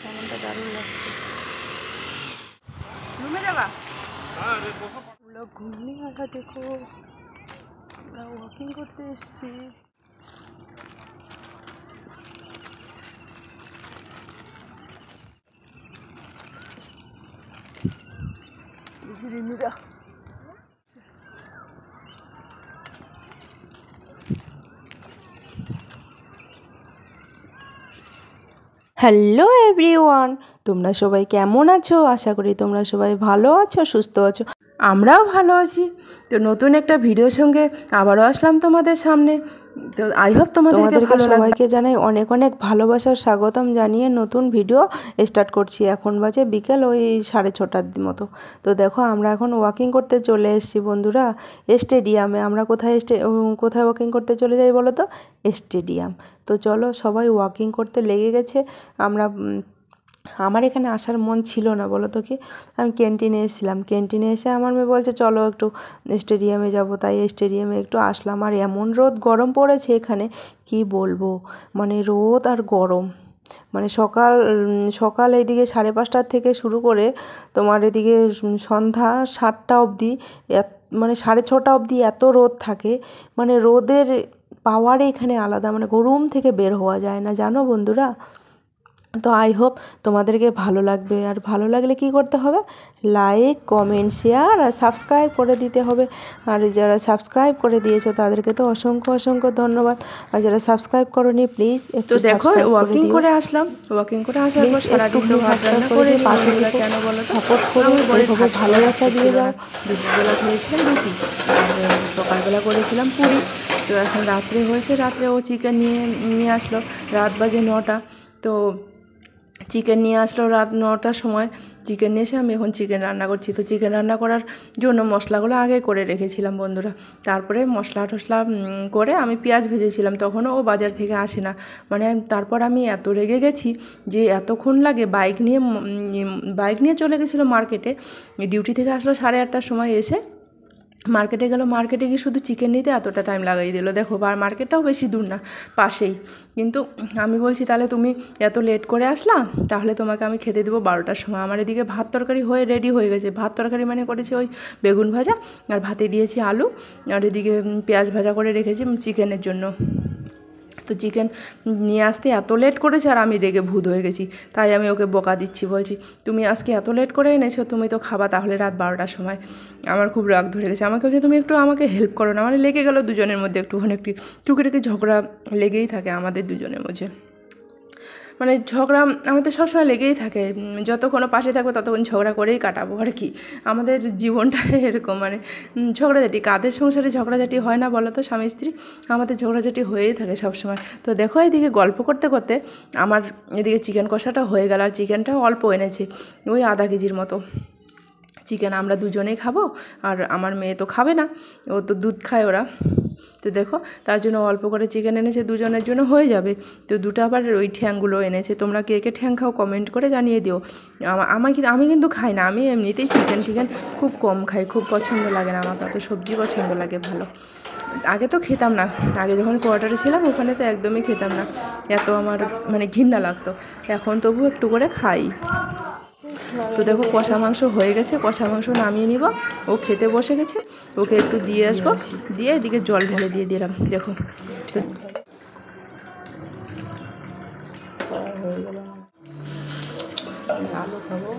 সামনটা দারুণ লাগছে। রুমে যাবা? ঘুমিয়ে আসা, দেখো আমরা ওয়াকিং করতে এসছি। হ্যালো এভরিওয়ান, তোমরা সবাই কেমন আছো? আশা করি তোমরা সবাই ভালো আছো, সুস্থ আছো। আমরাও ভালো আছি। তো নতুন একটা ভিডিওর সঙ্গে আবারও আসলাম তোমাদের সামনে। তো আই হোপ তোমাদেরকে সবাইকে জানাই অনেক অনেক ভালোবাসার স্বাগতম জানিয়ে নতুন ভিডিও স্টার্ট করছি। এখন বাজে বিকেল ওই 6:30টার মতো। তো দেখো আমরা এখন ওয়াকিং করতে চলে এসেছি বন্ধুরা, স্টেডিয়ামে। আমরা কোথায় ওয়াকিং করতে চলে যাই বলো তো? স্টেডিয়াম। তো চলো, সবাই ওয়াকিং করতে লেগে গেছে। আমার এখানে আসার মন ছিল না বলো তো কি, আমি ক্যান্টিনে এসেছিলাম। ক্যান্টিনে এসে আমার মেয়ে বলছে চলো একটু স্টেডিয়ামে যাব, তাই স্টেডিয়ামে একটু আসলাম। আর এমন রোদ গরম পড়েছে এখানে, কি বলবো, মানে রোদ আর গরম। মানে সকাল এইদিকে 5:30টার থেকে শুরু করে তোমার এদিকে সন্ধ্যা 7টা অবধি, মানে 6:30 অবধি এত রোদ থাকে। মানে রোদের পাওয়ার এখানে আলাদা, মানে রুম থেকে বের হওয়া যায় না জানো বন্ধুরা। তো আই হোপ তোমাদেরকে ভালো লাগবে। আর ভালো লাগলে কি করতে হবে? লাইক, কমেন্ট, শেয়ার আর সাবস্ক্রাইব করে দিতে হবে। আর যারা সাবস্ক্রাইব করে দিয়েছো তাদেরকে তো অসংখ্য অসংখ্য ধন্যবাদ। আর যারা সাবস্ক্রাইব করোনি প্লিজ একটু দেখো। ওয়াকিং করে আসলাম, ওয়াকিং করে আসার পর সারাদিন তো ভাত রান্না করে পাশে কেন বলো, সাপোর্ট করে এইভাবে ভালোবাসা দিয়ে যাও। দুপুরবেলা খেয়েছিলাম রুটি, আর সকালবেলা করেছিলাম পুরি। তো এখন রাত্রে হয়েছে, রাত্রে ও চিকেন নিয়ে আসলো। রাত বাজে 9টা। তো চিকেন নিয়ে আসলো রাত 9টার সময়। চিকেন নিয়ে এসে আমি এখন চিকেন রান্না করছি। তো চিকেন রান্না করার জন্য মশলাগুলো আগে করে রেখেছিলাম বন্ধুরা। তারপরে মশলা টশলা করে আমি পেঁয়াজ ভেজেছিলাম, তখনও ও বাজার থেকে আসে না। মানে তারপর আমি এত রেগে গেছি যে এতক্ষণ লাগে। বাইক নিয়ে চলে গেছিলো মার্কেটে। ডিউটি থেকে আসলো 8:30টার সময়, এসে মার্কেটে গেল। মার্কেটে গিয়ে শুধু চিকেন নিতে এতটা টাইম লাগাই দিল। দেখো, মার্কেটটাও বেশি দূর না, পাশেই। কিন্তু আমি বলছি তাহলে তুমি এত লেট করে আসলা, তাহলে তোমাকে আমি খেতে দেবো 12টার সময়। আমার এদিকে ভাত তরকারি রেডি হয়ে গেছে। ভাত তরকারি মানে করেছি ওই বেগুন ভাজা, আর ভাতে দিয়েছি আলু, আর এদিকে পেঁয়াজ ভাজা করে রেখেছি চিকেনের জন্য। তো চিকেন নিয়ে আসতে এত লেট করেছে, আর আমি রেগে ভূত হয়ে গেছি। তাই আমি ওকে বকা দিচ্ছি, বলছি তুমি আজকে এত লেট করে এনেছো, তুমি তো খাবা তাহলে রাত 12টার সময়। আমার খুব রাগ ধরে গেছে। আমাকে বলছে তুমি একটু আমাকে হেল্প করো না। মানে লেগে গেলো দুজনের মধ্যে, একটুখানি টুকিটাকি ঝগড়া লেগেই থাকে আমাদের দুজনের মধ্যে। মানে ঝগড়া আমাদের সবসময় লেগেই থাকে। যতক্ষণ পাশে থাকবে ততক্ষণ ঝগড়া করেই কাটাবো আর কি। আমাদের জীবনটা এরকম, মানে ঝগড়াঝাটি। কাদের সংসারে ঝগড়াঝাটি হয় না বলো তো, স্বামী স্ত্রী? আমাদের ঝগড়াঝাটি হয়েই থাকে সবসময়। তো দেখো, এদিকে গল্প করতে করতে আমার এদিকে চিকেন কষাটা হয়ে গেল। আর চিকেনটাও অল্প এনেছে, ওই আধা কেজির মতো চিকেন। আমরা দুজনেই খাবো, আর আমার মেয়ে তো খাবে না, ও তো দুধ খায় ওরা। তো দেখো, তার জন্য অল্প করে চিকেন এনেছে, দুজনের জন্য হয়ে যাবে। তো দুটো আবার ওই ঠ্যাংগুলো এনেছে। তোমরা কে কে ঠ্যাং খাও কমেন্ট করে জানিয়ে দিও। আমি কিন্তু খাই না, আমি এমনিতেই চিকেন খুব কম খাই, খুব পছন্দ লাগে না আমার। তো সবজি পছন্দ লাগে ভালো। আগে তো খেতাম না, আগে যখন কোয়ার্টারে ছিলাম ওখানে তো একদমই খেতাম না, এত আমার মানে ঘৃণা লাগতো। এখন তবু একটু করে খাই। তো দেখো, কষা মাংস হয়ে গেছে, কষা মাংস নামিয়ে নিব। ও খেতে বসে গেছে, ওকে একটু দিয়ে আসবো, দিয়ে এদিকে জল ঢেলে দিয়ে দিলাম। দেখো, তো আলু খাবো।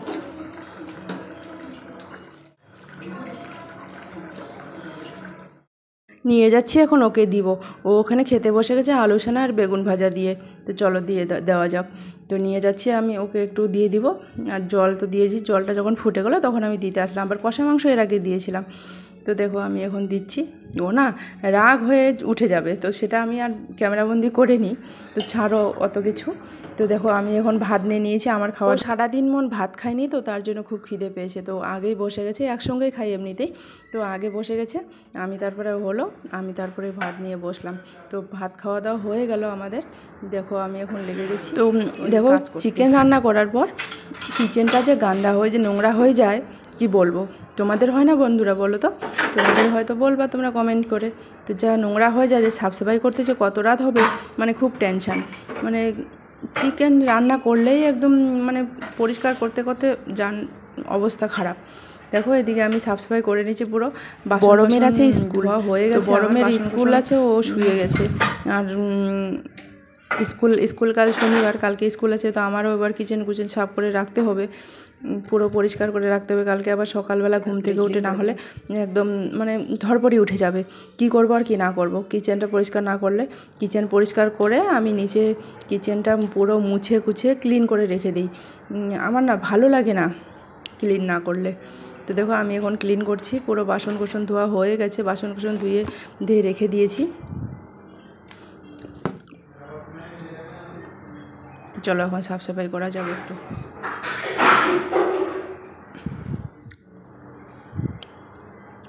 নিয়ে যাচ্ছি এখন, ওকে দিব। ও ওখানে খেতে বসে গেছে আলু সানা আর বেগুন ভাজা দিয়ে। তো চলো দিয়ে দেওয়া যাক। তো নিয়ে যাচ্ছি আমি, ওকে একটু দিয়ে দিব। আর জল তো দিয়েছি, জলটা যখন ফুটে গেলো তখন আমি দিতে আসলাম। আবার কষা মাংস এর আগে দিয়েছিলাম। তো তো দেখো আমি এখন দিচ্ছি, ও না রাগ হয়ে উঠে যাবে, তো সেটা আমি আর ক্যামেরাবন্দি করে নিই, তো ছাড়ো অত কিছু। তো দেখো আমি এখন ভাত নিয়ে নিয়েছি, আমার খাওয়া সারাদিন মন ভাত খাইনি, তো তার জন্য খুব খিদে পেয়েছে, তো আগেই বসে গেছে, একসঙ্গেই খাই এমনিতেই, তো আগে বসে গেছে, আমি তারপরে ভাত নিয়ে বসলাম। তো ভাত খাওয়া দাওয়া হয়ে গেল আমাদের। দেখো আমি এখন লেগে গেছি। তো দেখো চিকেন রান্না করার পর কিচেনটা যে গান্দা হয়ে যে নোংরা হয়ে যায় কি বলবো, তোমাদের হয় না বন্ধুরা বলো তো? তোমাদের হয়তো বলবা তোমরা কমেন্ট করে। তো যা নোংরা হয়ে যায়, যে সাফ সাফাই করতে যে কত রাত হবে, মানে খুব টেনশান। মানে চিকেন রান্না করলেই একদম মানে পরিষ্কার করতে করতে অবস্থা খারাপ। দেখো এদিকে আমি সাফ সাফাই করে নিয়েছি পুরো। বড়মের আছে স্কুল হয়ে গেছে, বড়মের স্কুল আছে, ও শুয়ে গেছে। আর স্কুল কাল শনিবার, কালকে স্কুল আছে, তো আমারও এবার কিচেন সাফ করে রাখতে হবে, পুরো পরিষ্কার করে রাখতে হবে। কালকে আবার সকালবেলা ঘুম থেকে উঠে না হলে একদম মানে ধরপড়ি উঠে যাবে, কি করব আর কি না করব। কিচেনটা পরিষ্কার না করলে, কিচেন পরিষ্কার করে আমি নিচে কিচেনটা পুরো মুছে কুছে ক্লিন করে রেখে দিই। আমার না ভালো লাগে না ক্লিন না করলে। তো দেখো আমি এখন ক্লিন করছি, পুরো বাসন কোসন ধোয়া হয়ে গেছে, বাসন কোসন ধুয়ে রেখে দিয়েছি। চলো এখন সাফ সাফাই করা যাবে একটু।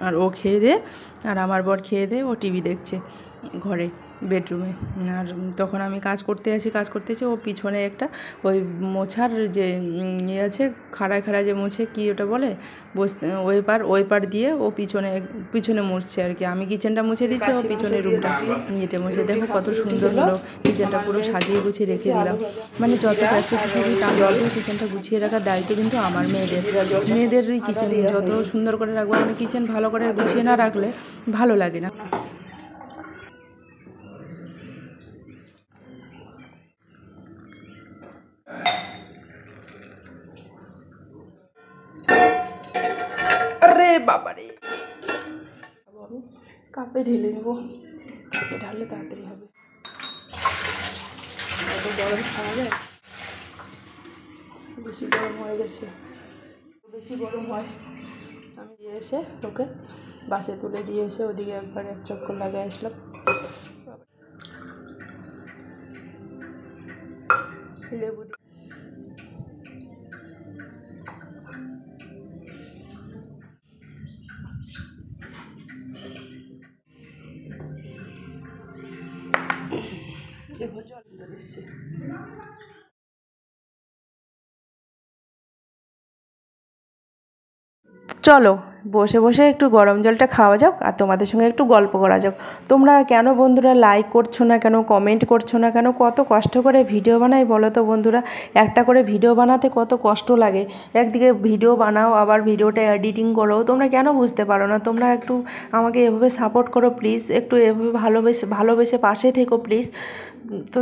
আর ও খেয়ে দে, আর আমার বর খেয়ে দে, ও টিভি দেখছে ঘরে বেডরুমে। আর তখন আমি কাজ করতে আছি, ও পিছনে একটা ওই মোছার যে ইয়ে আছে, খাড়ায় যে মোছে, কি ওটা বলে, ওই পার দিয়ে ও পিছনে মুছছে আর কি। আমি কিচেনটা মুছে দিচ্ছি, ও পিছনে রুমটা ইয়েটে মুছে। দেখো কত সুন্দর হলো কিচেনটা, পুরো সাজিয়ে গুছিয়ে রেখে দিলাম। মানে যত ব্যস্ত থাকি তার মধ্যেও কিচেনটা গুছিয়ে রাখার দায়িত্ব কিন্তু আমার মেয়েদের কিচেন যত সুন্দর করে রাখবো, মানে কিচেন ভালো করে গুছিয়ে না রাখলে ভালো লাগে না। আরে বাবারে, আমি কাপে ঢেলে নেব, কাপে ঢাললে তাড়াতাড়ি হবে। এত গরম খাওয়া যায়, বেশি গরম হয়ে গেছে, বেশি গরম হয়। আমি দিয়ে এসে ওকে বাসে তুলে দিয়ে এসে ওদিকে একবার এক চক্কর লাগাই আসলাম। লেবু দেখো জল এসছে। চলো বসে বসে একটু গরম জলটা খাওয়া যাক, আর তোমাদের সঙ্গে একটু গল্প করা যাক। তোমরা কেন বন্ধুরা লাইক করছো না কেন, কমেন্ট করছো না কেন? কত কষ্ট করে ভিডিও বানাই বলো তো বন্ধুরা? একটা করে ভিডিও বানাতে কত কষ্ট লাগে। একদিকে ভিডিও বানাও, আবার ভিডিওটা এডিটিং করো, তোমরা কেন বুঝতে পারো না? তোমরা একটু আমাকে এভাবে সাপোর্ট করো প্লিজ, একটু এভাবে ভালোবেসে পাশে থেকো প্লিজ। তো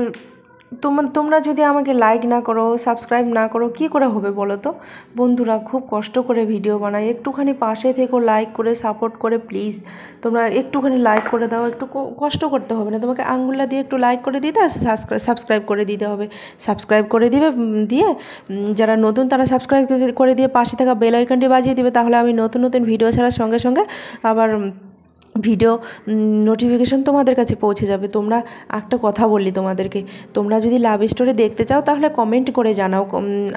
তোমরা যদি আমাকে লাইক না করো, সাবস্ক্রাইব না করো, কি করে হবে বলো তো বন্ধুরা? খুব কষ্ট করে ভিডিও বানাই, একটুখানি পাশে থেকো, লাইক করে সাপোর্ট করে প্লিজ। তোমরা একটুখানি লাইক করে দাও, একটু কষ্ট করতে হবে না তোমাকে, আঙ্গুলটা দিয়ে একটু লাইক করে দিতে, আর সাবস্ক্রাইব করে দিতে হবে। সাবস্ক্রাইব করে দিয়ে যারা নতুন তারা সাবস্ক্রাইব করে দিয়ে পাশে থাকা বেল আইকনটি বাজিয়ে দিবে, তাহলে আমি নতুন ভিডিও ছাড়ার সঙ্গে সঙ্গে আবার ভিডিও নোটিফিকেশন তোমাদের কাছে পৌঁছে যাবে। তোমরা একটা কথা বললি তোমাদেরকে, তোমরা যদি লাভ স্টোরি দেখতে চাও তাহলে কমেন্ট করে জানাও।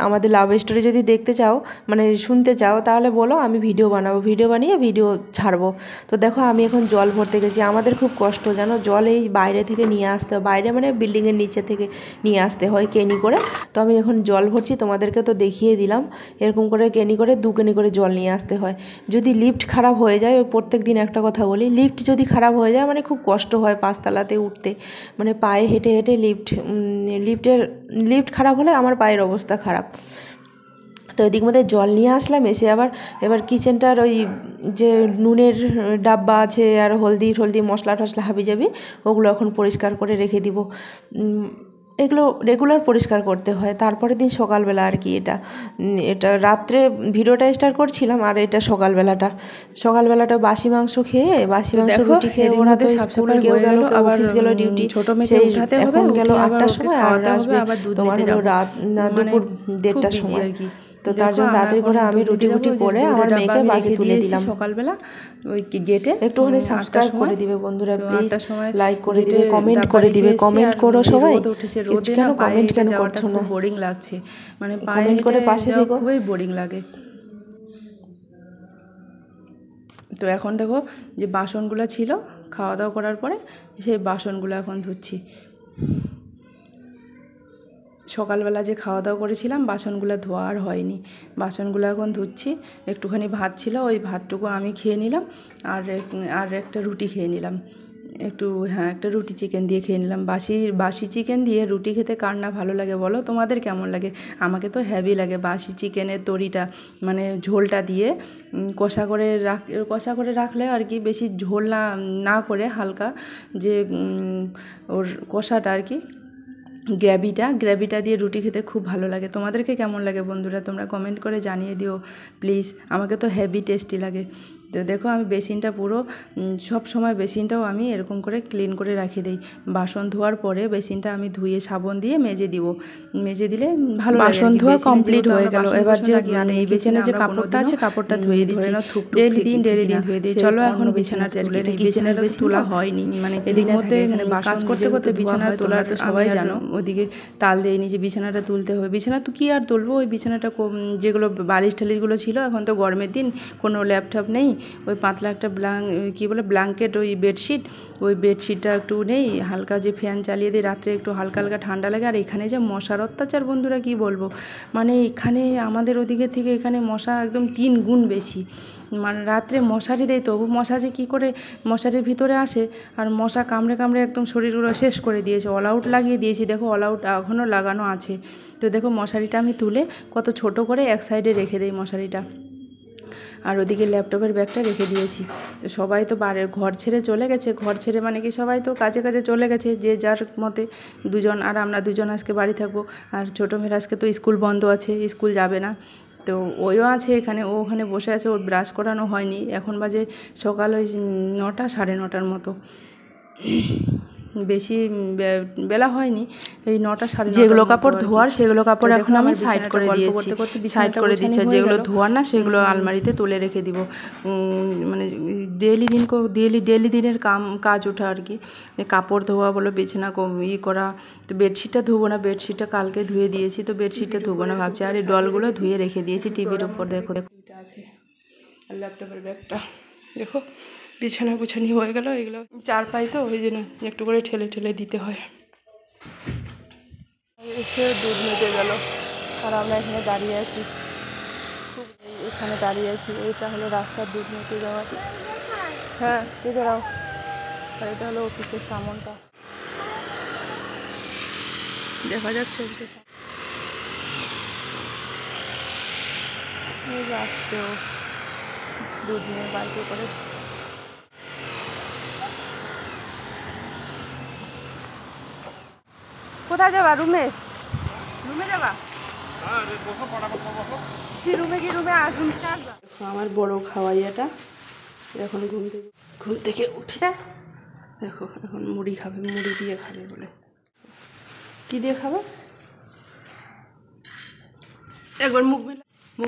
আমাদের লাভ স্টোরি যদি দেখতে চাও, মানে শুনতে চাও, তাহলে বলো, আমি ভিডিও বানাবো, ভিডিও বানিয়ে ভিডিও ছাড়বো। তো দেখো আমি এখন জল ভরতে গেছি, আমাদের খুব কষ্ট জানো, জল এই বাইরে থেকে নিয়ে আসতে হয়, বাইরে মানে বিল্ডিংয়ের নিচে থেকে নিয়ে আসতে হয় কেনি করে। তো আমি এখন জল ভরছি, তোমাদেরকে তো দেখিয়ে দিলাম, এরকম করে কেনি করে 2 কেনি করে জল নিয়ে আসতে হয়। যদি লিফট খারাপ হয়ে যায়, ওই প্রত্যেক দিন একটা কথা বলি, লিফট যদি খারাপ হয়ে যায় মানে খুব কষ্ট হয় 5 তলাতে উঠতে, মানে পায়ে হেঁটে হেঁটে লিফট খারাপ হলে আমার পায়ের অবস্থা খারাপ। তো এদিক মধ্যে জল নিয়ে আসলাম, এসে এবার কিচেনটার ওই যে নুনের ডাব্বা আছে আর হলদি মশলা টশলা হাবিজাবি, ওগুলো এখন পরিষ্কার করে রেখে দিব। এগুলো রেগুলার পরিষ্কার করতে হয়। তারপরের দিন সকালবেলা আর কি, এটা রাত্রে ভিডিওটা স্টার্ট করছিলাম, আর এটা সকালবেলাটা বাসি মাংস রুটি খেয়ে ওরা তো স্কুল কেউ গেল, অফিস গেল ডিউটি, সেই এখন গেল 8টার সময়, আর আসবে তোমার হলো রাত দুপুর 1:30টার সময় আর কি। তো তার জন্য তাড়াতাড়ি করে আমি রুটি করে আমার মেয়েকে বাসে তুলে দিলাম সকালবেলা ওই গেটে। একটুখানি সাবস্ক্রাইব করে দিবে বন্ধুরা, প্লিজ লাইক করে দিবে, কমেন্ট করে দিবে। কমেন্ট করো সবাই, রোদে কেন কমেন্ট কেন করছো না? বোরিং লাগছে, মানে কমেন্ট করে পাশে দেখো, খুবই বোরিং লাগে। তো এখন দেখো যে বাসনগুলো ছিল খাওয়া দাওয়া করার পরে, সেই বাসনগুলো এখন ধুচ্ছি। সকালবেলা যে খাওয়া দাওয়া করেছিলাম বাসনগুলো ধোয়া আর হয়নি, বাসনগুলো এখন ধুচ্ছি। একটুখানি ভাত ছিল, ওই ভাতটুকু আমি খেয়ে নিলাম, আর একটা রুটি খেয়ে নিলাম। একটা রুটি চিকেন দিয়ে খেয়ে নিলাম। বাসি চিকেন দিয়ে রুটি খেতে কার না ভালো লাগে বলো? তোমাদের কেমন লাগে? আমাকে তো হেভি লাগে বাসি চিকেনের তরিটা, মানে ঝোলটা দিয়ে কষা করে রাখলে আর কি, বেশি ঝোল না করে হালকা যে ওর কষাটা আর কি, গ্রেভিটা দিয়ে রুটি খেতে খুব ভালো লাগে। তোমাদেরকে কেমন লাগে বন্ধুরা? তোমরা কমেন্ট করে জানিয়ে দিও প্লিজ। আমাকে তো হেভি টেস্টি লাগে। তো দেখো আমি বেসিনটা পুরো সব সময় বেসিনটাও আমি এরকম করে ক্লিন করে রাখি দিই। বাসন ধোয়ার পরে বেসিনটা আমি ধুয়ে সাবন দিয়ে মেজে দিলে ভালো লাগে। বাসন ধোয়া কমপ্লিট হয়ে গেল। এবার যে এই বিছানায় যে কাপড়টা আছে কাপড়টা ধুয়ে দিচ্ছি, ডেইলি দিন ধুয়ে দিই। চলো এখন বিছানা তুলে নিই। বিছানার বেশি তোলা হয়নি, মানে এদিনের মধ্যে এখানে কাজ করতে করতে বিছানা তোলা তো সবাই জানো। ওদিকে তাল দেয়নি যে বিছানাটা তুলতে হবে। বিছানা তো কি আর তুলবো, ওই বিছানাটা যেগুলো বালিশ টালিশগুলো ছিল, এখন তো গরমের দিন, কোনো ল্যাপটপ নেই, ওই পাতলা একটা ব্ল্যাঙ্কেট, ওই বেডশিটটা একটু নেই, হালকা যে ফ্যান চালিয়ে দিই রাত্রে, একটু হালকা হালকা ঠান্ডা লাগে। আর এখানে যে মশার অত্যাচার বন্ধুরা কি বলবো, মানে এখানে আমাদের ওদিকে থেকে এখানে মশা একদম 3 গুণ বেশি। মানে রাত্রে মশারি দেয়, তবু মশা যে কী করে মশারির ভিতরে আসে, আর মশা কামড়ে একদম শরীরগুলো শেষ করে দিয়েছে। অল আউট লাগিয়ে দিয়েছি, দেখো অল আউট এখনও লাগানো আছে। তো দেখো মশারিটা আমি তুলে কত ছোট করে এক সাইডে রেখে দেই মশারিটা, আর ওদিকে ল্যাপটপের ব্যাগটা রেখে দিয়েছি। তো সবাই তো ঘর ছেড়ে চলে গেছে, ঘর ছেড়ে মানে কি সবাই তো কাজে চলে গেছে যে যার মতে। আর আমরা দুজন আজকে বাড়ি থাকবো। আর ছোটো মেয়ের আজকে তো স্কুল বন্ধ আছে, স্কুল যাবে না। তো ওইও আছে এখানে, ও ওখানে বসে আছে, ওর ব্রাশ করানো হয়নি। এখন বাজে সকাল ওই 9টা 9:30 মতো, বেশি বেলা হয়নি, এই 9টা 9:30। যেগুলো কাপড় ধোয়ার সেগুলো কাপড় এখন আমি সাইড করে দিচ্ছি, যেগুলো ধোয়ার না সেগুলো আলমারিতে তুলে রেখে দিব। মানে ডেলি দিনের কাজ ওঠা আর কি, কাপড় ধোয়া বলো, বিছানা করা। তো বেডশিটটা ধোবো না, বেডশিটটা কালকে ধুয়ে দিয়েছি, তো বেডশিটটা ধোবো না ভাবছি। আর এই ডলগুলো ধুয়ে রেখে দিয়েছি টিভির উপর। দেখো এটা আছে, আর ল্যাপটপের ব্যাগটা দেখো। বিছানা গুছানি হয়ে গেল, এগুলো 4 পাই তো ওই জন্য একটু করে ঠেলে দিতে হয়। এসে দুধ নিতে গেল, আর আমরা এখানে দাঁড়িয়ে আছি, এইটা হলো রাস্তার দুধ নিতে যাওয়া। হ্যাঁ কেটে দাও। আর এটা হলো অফিসের সামনটা, দেখা যাচ্ছে অফিসের সামনে আসছে ও দুধ নিয়ে বাইকে করে। কোথায় যাবা? রুমে যাবা? আমার বড় খাওয়াইয়াটা এখন ঘুম থেকে উঠে দেখো এখন মুড়ি খাবে, মুড়ি দিয়ে খাবে বলে। কি দিয়ে খাবে? একবার মুখ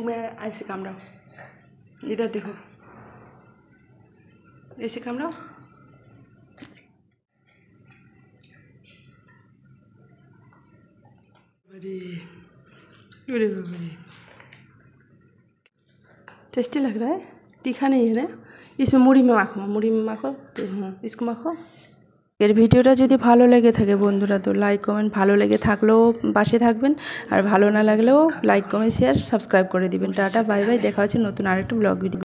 মেলে আইসে কামড়াও, এটা দেখো এসে কামড়াও। अरे टेस्टी लग रहा है, तीखा नहीं है ना? इसमें मुड़ी में माखो तो हाँ इसको माखो। এর ভিডিওটা যদি ভালো লেগে থাকে বন্ধুরা, তো লাইক কমেন্ট, ভালো লেগে থাকলেও পাশে থাকবেন, আর ভালো না লাগলেও লাইক কমেন্ট শেয়ার সাবস্ক্রাইব করে দিবেন। টাটা বাই বাই, দেখা হচ্ছে নতুন আরেকটা ব্লগ ভিডিও।